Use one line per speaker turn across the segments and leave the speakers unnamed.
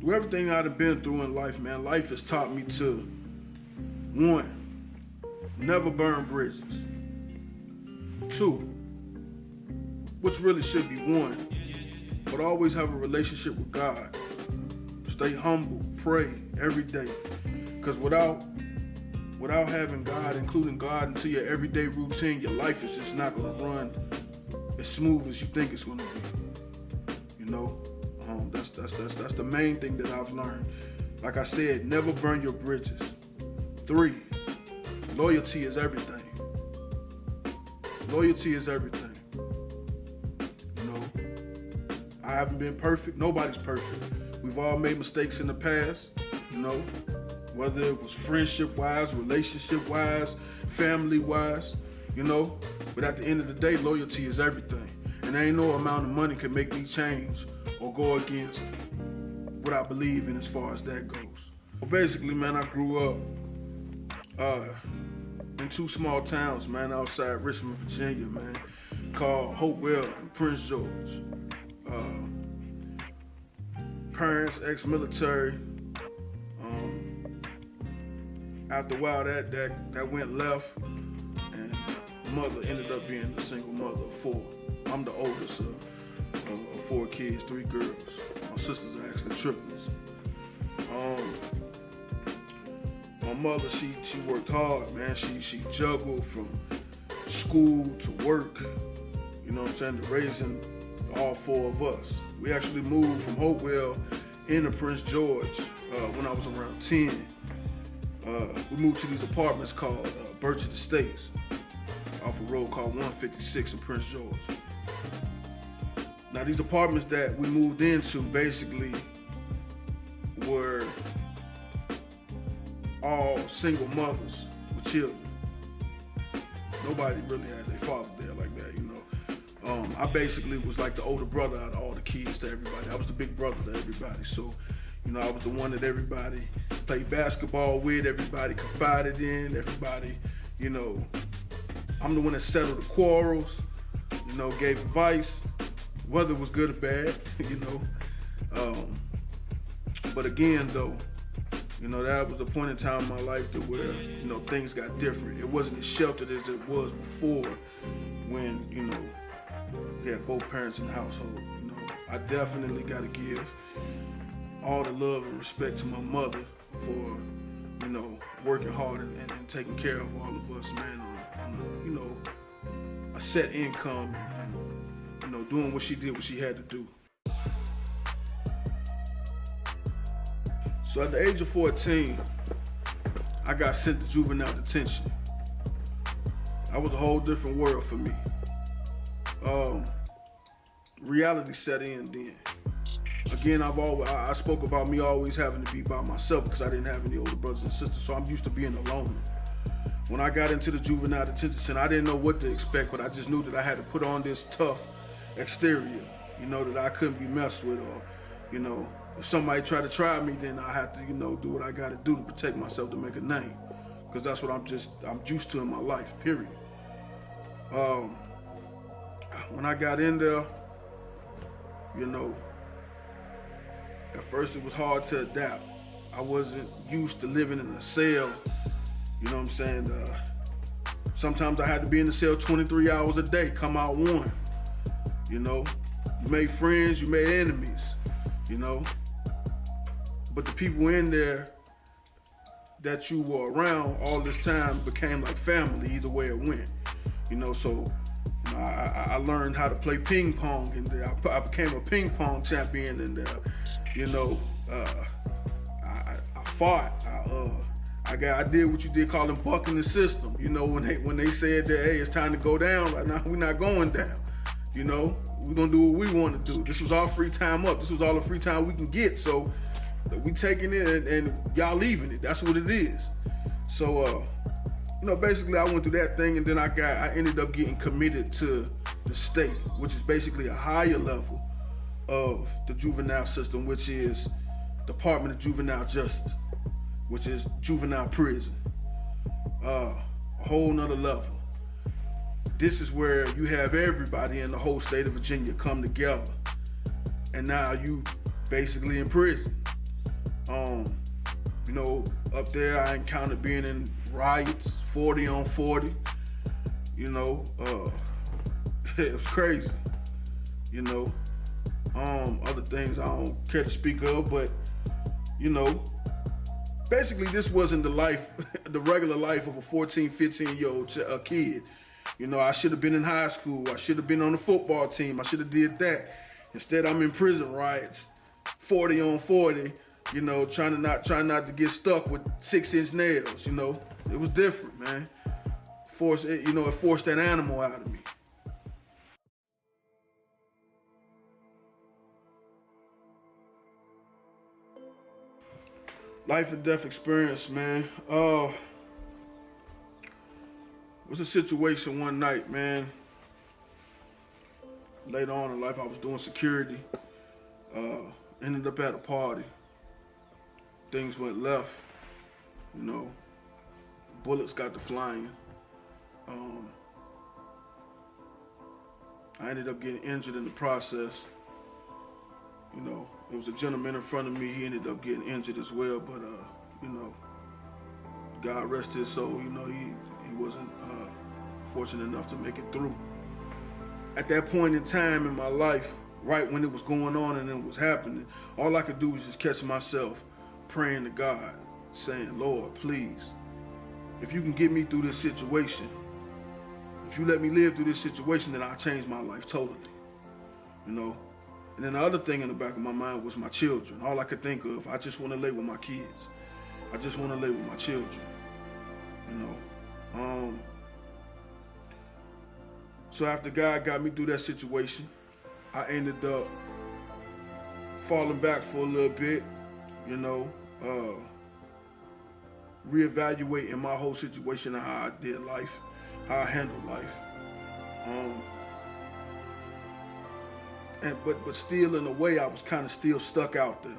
through everything I've been through in life, man, life has taught me to, one, never burn bridges. Two, which really should be one, but always have a relationship with God. Stay humble, pray every day. Because without having God, including God into your everyday routine, your life is just not going to run as smooth as you think it's going to be. You know, that's the main thing that I've learned. Like I said, never burn your bridges. 3, loyalty is everything. Loyalty is everything. You know, I haven't been perfect. Nobody's perfect. We've all made mistakes in the past, you know, whether it was friendship-wise, relationship-wise, family-wise, you know. But at the end of the day, loyalty is everything. And there ain't no amount of money can make me change or go against what I believe in as far as that goes. Well, basically, man, I grew up in 2 small towns, man, outside Richmond, Virginia, man, called Hopewell and Prince George. Parents, ex-military. After a while, that went left, and mother ended up being a single mother of 4. I'm the oldest of 4 kids, 3 girls. My sisters are actually triplets. My mother, she worked hard, man. She juggled from school to work, you know what I'm saying, to raising all 4 of us. We actually moved from Hopewell into Prince George when I was around 10. We moved to these apartments called Burchett Estates off a road called 156 in Prince George. Now, these apartments that we moved into basically were all single mothers with children. Nobody really had their father there like that, you know. I basically was like the older brother out of all the kids to everybody. I was the big brother to everybody. So, you know, I was the one that everybody played basketball with, everybody confided in, everybody, you know. I'm the one that settled the quarrels, you know, gave advice, whether it was good or bad, you know. But again, though, you know, that was the point in time in my life that where, you know, things got different. It wasn't as sheltered as it was before when, you know, we had both parents in the household. You know, I definitely got to give all the love and respect to my mother for, you know, working hard and taking care of all of us, man, on you know, a set income and, you know, doing what she did, what she had to do. So at the age of 14, I got sent to juvenile detention. That was a whole different world for me. Reality set in then. Again, I spoke about me always having to be by myself because I didn't have any older brothers and sisters, so I'm used to being alone. When I got into the juvenile detention center, I didn't know what to expect, but I just knew that I had to put on this tough exterior, you know, that I couldn't be messed with, or, you know, if somebody tried to try me, then I had to, you know, do what I got to do to protect myself, to make a name, because that's what I'm used to in my life, period. When I got in there, you know, at first it was hard to adapt. I wasn't used to living in a cell, you know what I'm saying? Sometimes I had to be in the cell 23 hours a day, come out 1, you know? You made friends, you made enemies, you know? But the people in there that you were around all this time became like family either way it went, you know? So you know, I learned how to play ping pong in there. I became a ping pong champion in there, you know? I fought. I did what you did, call them bucking the system. You know, when they said that, hey, it's time to go down, like, nah, we're not going down. You know, we're gonna do what we want to do. This was our free time up. This was all the free time we can get. So we taking it and y'all leaving it. That's what it is. So, you know, basically I went through that thing, and then I ended up getting committed to the state, which is basically a higher level of the juvenile system, which is Department of Juvenile Justice, which is juvenile prison. A whole nother level. This is where you have everybody in the whole state of Virginia come together, and now you basically in prison. You know, up there I encountered being in riots, 40 on 40. You know, it was crazy. You know, other things I don't care to speak of, but you know, basically this wasn't the life, the regular life of a 14, 15-year-old kid. You know, I should have been in high school. I should have been on the football team. I should have did that. Instead, I'm in prison riots, 40 on 40. You know, trying not to get stuck with 6-inch nails. You know, it was different, man. It forced that animal out of me. Life and death experience, man. It was a situation one night, man. Later on in life, I was doing security. Ended up at a party. Things went left. You know, bullets got to flying. I ended up getting injured in the process. You know, there was a gentleman in front of me. He ended up getting injured as well, but you know, God rest his soul. You know, he wasn't fortunate enough to make it through. At that point in time in my life, right when it was going on and it was happening, all I could do was just catch myself praying to God, saying, Lord, please, if you can get me through this situation, if you let me live through this situation, then I'll change my life totally. You know? And then the other thing in the back of my mind was my children. All I could think of, I just want to lay with my kids. I just want to lay with my children. You know? So after God got me through that situation, I ended up falling back for a little bit, you know, reevaluating my whole situation and how I did life, how I handled life. But still, in a way, I was kind of still stuck out there.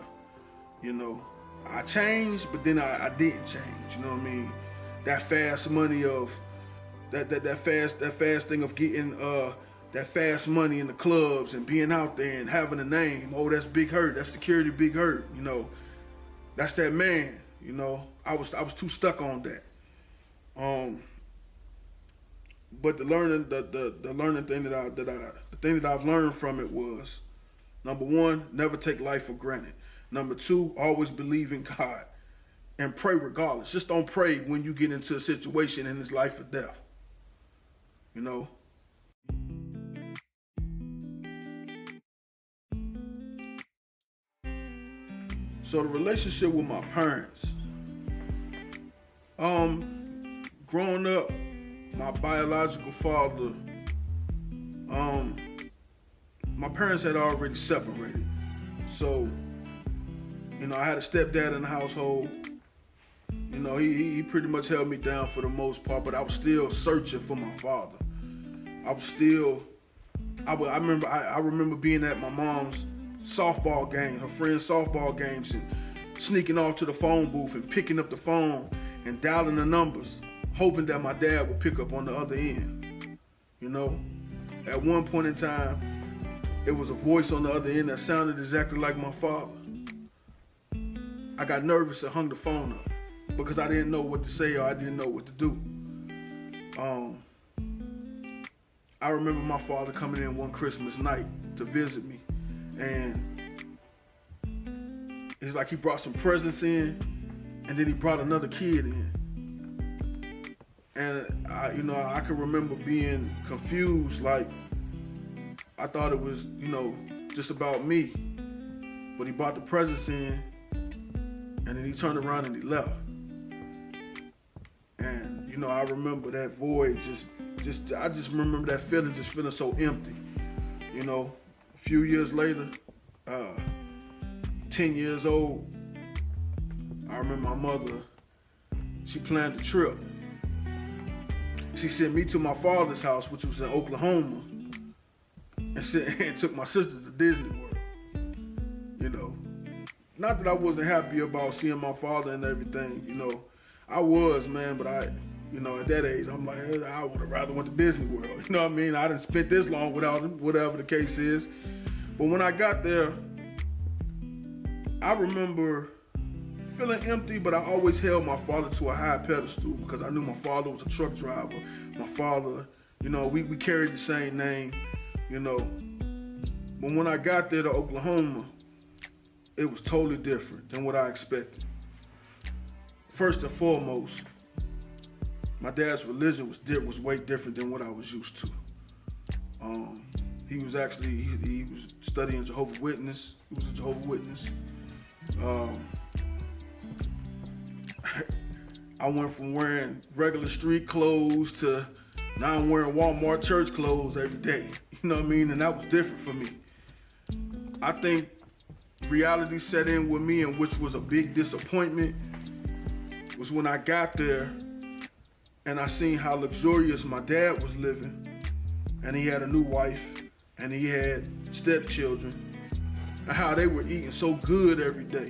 You know, I changed, but then I didn't change. You know what I mean? That fast money of that fast thing of getting that fast money in the clubs and being out there and having a name. Oh, that's Big Hurt. That's security Big Hurt. You know, that's that man. You know, I was too stuck on that. But the learning thing the thing that I've learned from it was, number one, never take life for granted. Number two, always believe in God and pray regardless. Just don't pray when you get into a situation and it's life or death. You know? So the relationship with my parents. Growing up, my biological father, my parents had already separated. So, you know, I had a stepdad in the household. You know, he pretty much held me down for the most part, but I was still searching for my father. I remember being at my mom's softball game, her friend's softball games, and sneaking off to the phone booth and picking up the phone and dialing the numbers, hoping that my dad would pick up on the other end. You know, at one point in time, it was a voice on the other end that sounded exactly like my father. I got nervous and hung the phone up because I didn't know what to say or I didn't know what to do. I remember my father coming in one Christmas night to visit me, and it's like he brought some presents in, and then he brought another kid in. And I can remember being confused, like I thought it was, just about me. But he brought the presents in, and then he turned around and he left. And I remember that void. I just remember that feeling, just feeling so empty. A few years later, 10 years old, I remember my mother. She planned a trip. She sent me to my father's house, which was in Oklahoma, and took my sisters to Disney World. Not that I wasn't happy about seeing my father and everything, I was, man, but at that age, I'm like, I would have rather went to Disney World. You know what I mean? I didn't spend this long without him, whatever the case is. But when I got there, I remember feeling empty, but I always held my father to a high pedestal because I knew my father was a truck driver. My father, you know, we carried the same name, you know. But when I got there to Oklahoma, it was totally different than what I expected. First and foremost, my dad's religion was way different than what I was used to. He was studying Jehovah's Witness. He was a Jehovah's Witness. I went from wearing regular street clothes to now I'm wearing Walmart church clothes every day. You know what I mean? And that was different for me. I think reality set in with me, and which was a big disappointment, was when I got there and I seen how luxurious my dad was living, and he had a new wife, and he had stepchildren, and how they were eating so good every day.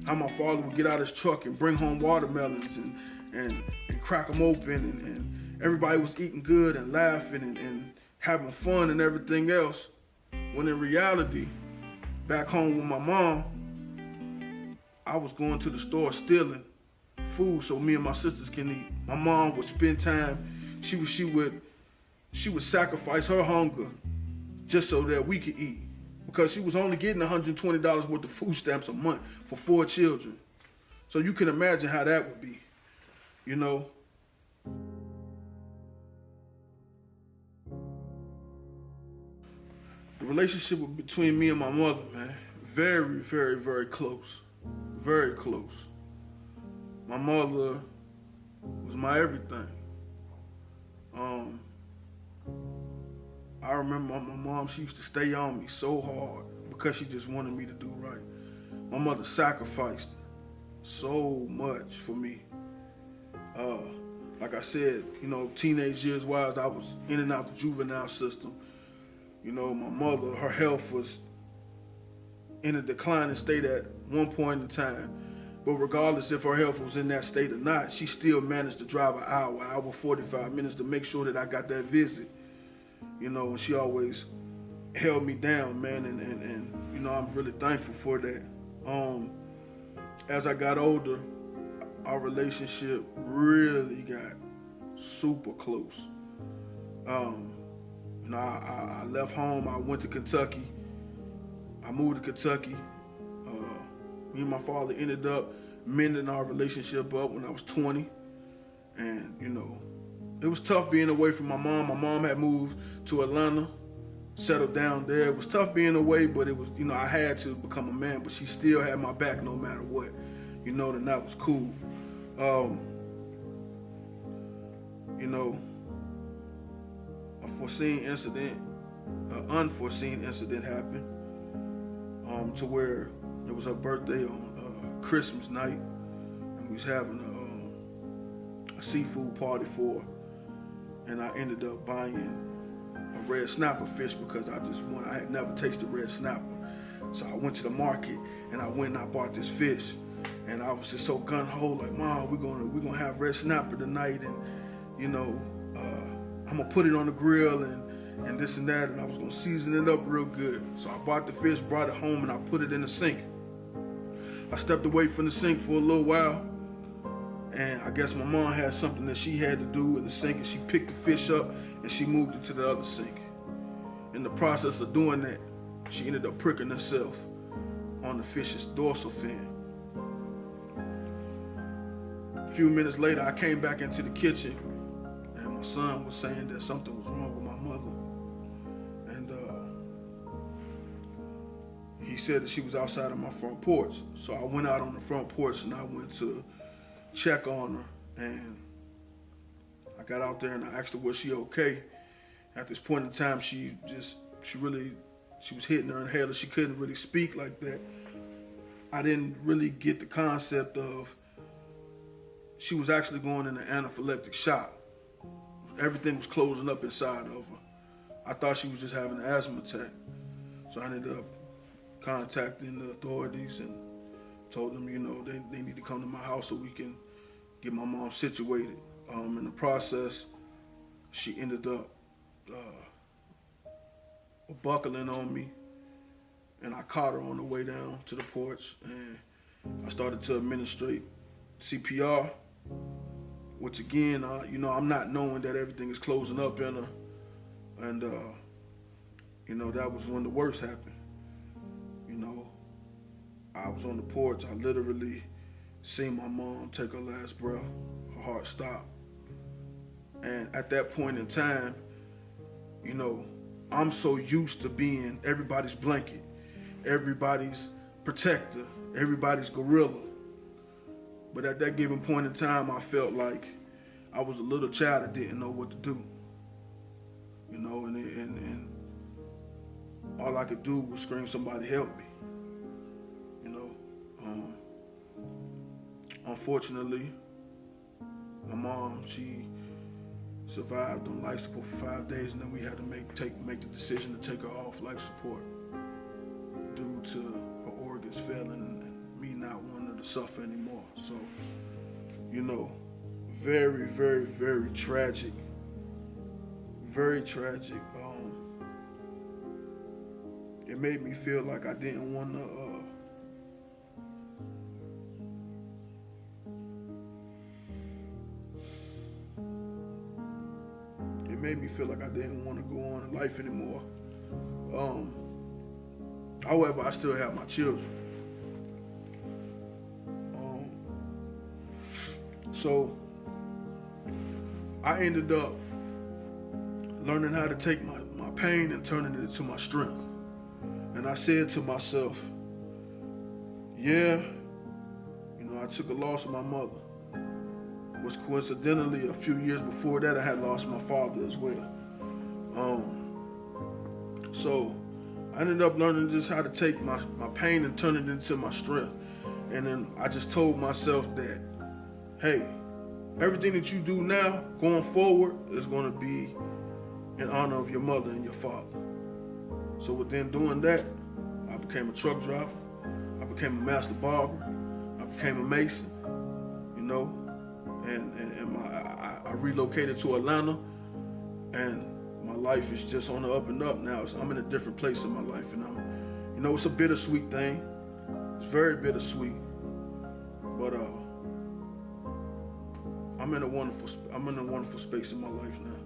How my father would get out his truck and bring home watermelons and crack them open, and everybody was eating good and laughing and having fun and everything else. When in reality, back home with my mom, I was going to the store stealing food so me and my sisters can eat. My mom would spend time, she would sacrifice her hunger just so that we could eat, because she was only getting $120 worth of food stamps a month for 4 children. So you can imagine how that would be, you know. The relationship between me and my mother, man, very, very, very close. Very close. My mother was my everything. I remember my mom, she used to stay on me so hard because she just wanted me to do right. My mother sacrificed so much for me. Like I said, you know, teenage years wise, I was in and out the juvenile system. You know, my mother, her health was in a declining state at one point in time. But regardless if her health was in that state or not, she still managed to drive an hour 45 minutes to make sure that I got that visit. You know, and she always held me down, man, and you know, I'm really thankful for that. As I got older, our relationship really got super close. You know, I left home, I went to Kentucky. I moved to Kentucky. Me and my father ended up mending our relationship up when I was 20. And, you know, it was tough being away from my mom. My mom had moved to Atlanta, settled down there. It was tough being away, but it was, you know, I had to become a man, but she still had my back no matter what. You know, and that was cool. You know, an unforeseen incident happened to where it was her birthday on Christmas night, and we was having a seafood party for her, and I ended up buying a red snapper fish because I had never tasted red snapper. So I went to the market and I went and I bought this fish, and I was just so gung-ho, like, Mom, we're gonna have red snapper tonight, and you know, I'm gonna put it on the grill and this and that, and I was gonna season it up real good. So I bought the fish, brought it home, and I put it in the sink. I stepped away from the sink for a little while, and I guess my mom had something that she had to do in the sink, and she picked the fish up and she moved it to the other sink. In the process of doing that, she ended up pricking herself on the fish's dorsal fin. A few minutes later, I came back into the kitchen, and my son was saying that something was wrong with my mother. And he said that she was outside of my front porch. So I went out on the front porch and I went to check on her. And I got out there and I asked her, was she okay? At this point in time, she was hitting her inhaler. She couldn't really speak like that. I didn't really get the concept of she was actually going into anaphylactic shock. Everything was closing up inside of her. I thought she was just having an asthma attack. So I ended up contacting the authorities and told them, you know, they need to come to my house so we can get my mom situated. In the process, she ended up buckling on me, and I caught her on the way down to the porch, and I started to administrate CPR, which again, I'm not knowing that everything is closing up in her. And, that was when the worst happened. I was on the porch. I literally seen my mom take her last breath. Her heart stopped. And at that point in time, I'm so used to being everybody's blanket, everybody's protector, everybody's gorilla. But at that given point in time, I felt like I was a little child that didn't know what to do. And all I could do was scream, "Somebody help me." Unfortunately, my mom, she survived on life support for 5 days, and then we had to make the decision to take her off life support due to her organs failing and me not wanting her to suffer anymore. So, very, very, very tragic. Very tragic. It made me feel like I didn't want to. It made me feel like I didn't want to go on in life anymore. However, I still have my children. So I ended up learning how to take my pain and turning it into my strength. And I said to myself, I took a loss of my mother. Was coincidentally a few years before that I had lost my father as well. So I ended up learning just how to take my pain and turn it into my strength. And then I just told myself that, hey, everything that you do now going forward is going to be in honor of your mother and your father. So within doing that, I became a truck driver. I became a master barber. I became a mason, and I relocated to Atlanta, and my life is just on the up and up now. I'm in a different place in my life, and it's a bittersweet thing. It's very bittersweet, but I'm in a wonderful space in my life now.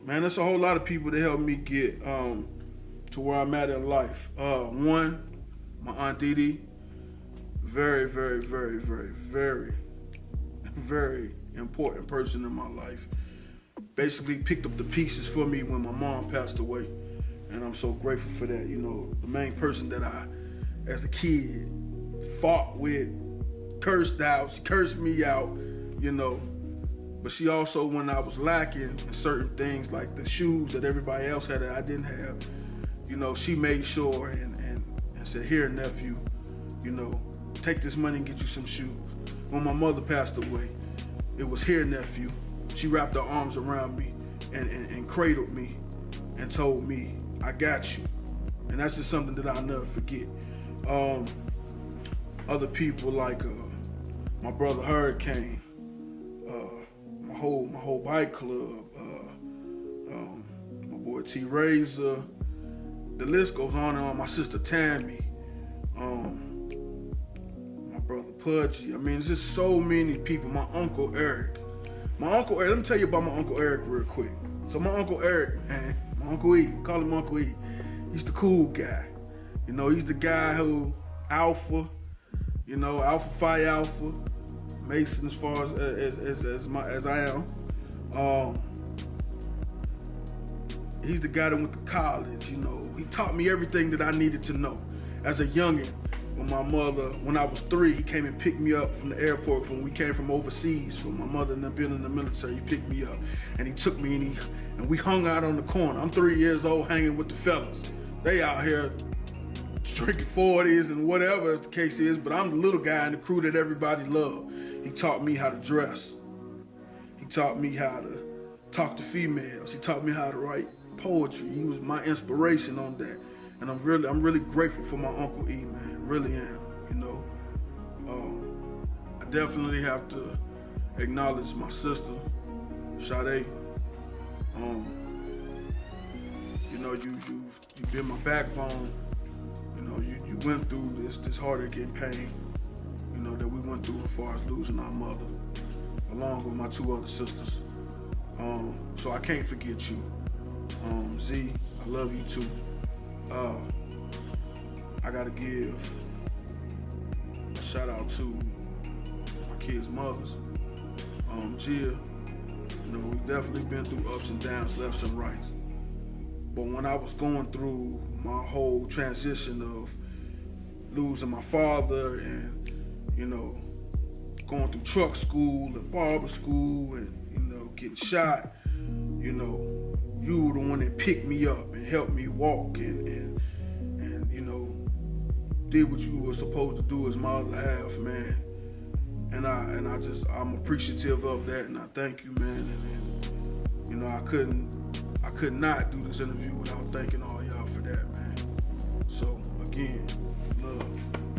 Man, there's a whole lot of people that helped me get to where I'm at in life. One, my Aunt Dee Dee, very, very, very, very, very, very important person in my life. Basically picked up the pieces for me when my mom passed away. And I'm so grateful for that. The main person that I, as a kid, fought with, cursed out, she cursed me out, But she also, when I was lacking in certain things like the shoes that everybody else had that I didn't have, she made sure and said, "Here, nephew, take this money and get you some shoes." When my mother passed away, it was, "Here, nephew." She wrapped her arms around me and cradled me and told me, "I got you." And that's just something that I'll never forget. Other people like my brother Hurricane, my whole bike club, my boy T Razor, the list goes on and on. My sister Tammy, my brother Pudgy. I mean, it's just so many people. My Uncle Eric. Let me tell you about my Uncle Eric real quick. So my Uncle Eric, man, my Uncle E, call him Uncle E. He's the cool guy. He's the guy who Alpha, Alpha Phi Alpha, Mason as far as I am. He's the guy that went to college, He taught me everything that I needed to know. As a youngin', when I was 3, he came and picked me up from the airport when we came from overseas, from my mother and them being in the military. He picked me up and he took me and we hung out on the corner. I'm 3 years old hanging with the fellas. They out here drinking 40s and whatever the case is, but I'm the little guy in the crew that everybody loved. He taught me how to dress. He taught me how to talk to females. He taught me how to write poetry. He was my inspiration on that. And I'm really grateful for my Uncle E, man. Really am, I definitely have to acknowledge my sister, Sade. know, you've been my backbone. You know, you went through this heartache and pain, you know, that we went through as far as losing our mother, along with my 2 other sisters. So I can't forget you. Z, I love you too. I gotta give a shout out to my kids' mothers. Gia, you know, we've definitely been through ups and downs, lefts and rights. But when I was going through my whole transition of losing my father and, you know, going through truck school and barber school and, you know, getting shot, you know, you were the one that picked me up and helped me walk and you know, did what you were supposed to do as my other half, man. And I'm appreciative of that, and I thank you, man. And you know, I could not do this interview without thanking all y'all for that, man. So again, love.